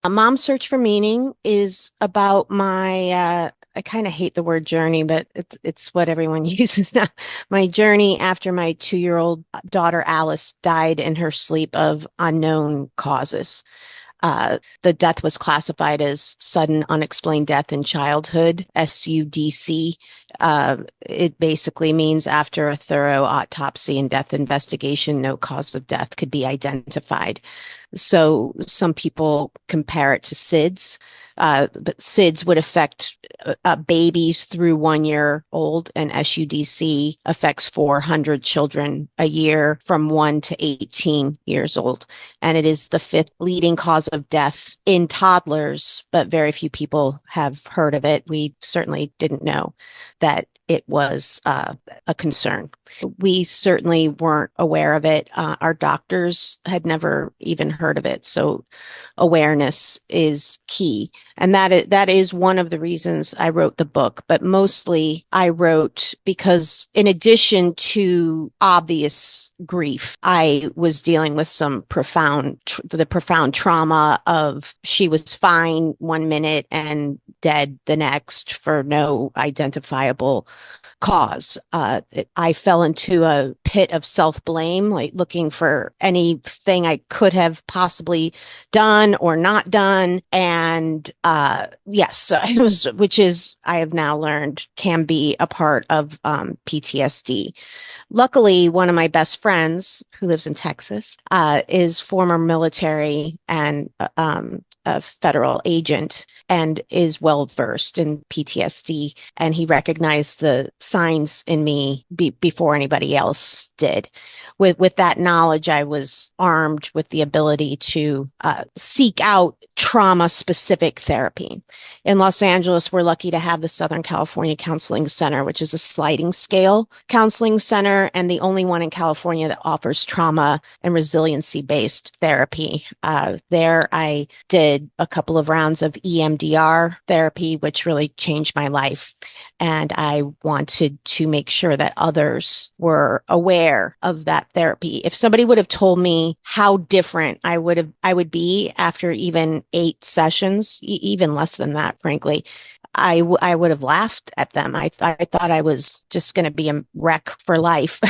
A Mom's Search for Meaning is about I kind of hate the word journey, but it's what everyone uses now. My journey after my 2-year-old daughter Alice died in her sleep of unknown causes. The death was classified as sudden unexplained death in childhood, SUDC. It basically means after a thorough autopsy and death investigation, no cause of death could be identified. So some people compare it to SIDS, but SIDS would affect babies through 1 year old, and SUDC affects 400 children a year from 1 to 18 years old. And it is the fifth leading cause of death in toddlers, but very few people have heard of it. We certainly didn't know that it was a concern. We certainly weren't aware of it. Our doctors had never even heard of it. So awareness is key. And that is one of the reasons I wrote the book, but mostly I wrote because in addition to obvious grief, I was dealing with some the profound trauma of she was fine 1 minute and dead the next for no identifiable cause. I fell into a pit of self-blame, like looking for anything I could have possibly done or not done. And yes, it was, which is, I have now learned, can be a part of PTSD. Luckily, one of my best friends who lives in Texas is former military and a federal agent and is well versed in PTSD. And he recognized the signs in me before anybody else did. With that knowledge, I was armed with the ability to seek out trauma specific therapy. In Los Angeles, we're lucky to have the Southern California Counseling Center, which is a sliding scale counseling center and the only one in California that offers trauma and resiliency based therapy. There, I did a couple of rounds of EMDR therapy, which really changed my life. And I wanted to make sure that others were aware of that therapy. If somebody would have told me how different I would be after even 8 sessions, even less than that, frankly, I would have laughed at them. I thought I was just going to be a wreck for life.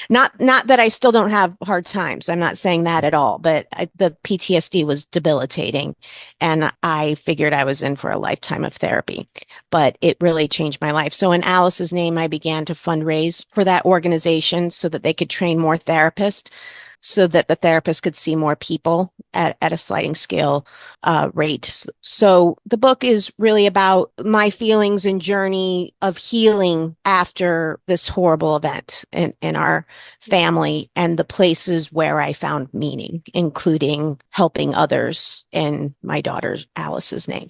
Not that I still don't have hard times. I'm not saying that at all, but the PTSD was debilitating, and I figured I was in for a lifetime of therapy. But it really changed my life. So in Alice's name, I began to fundraise for that organization so that they could train more therapists, so that the therapist could see more people at a sliding scale rate. So the book is really about my feelings and journey of healing after this horrible event in our family and the places where I found meaning, including helping others in my daughter Alice's name.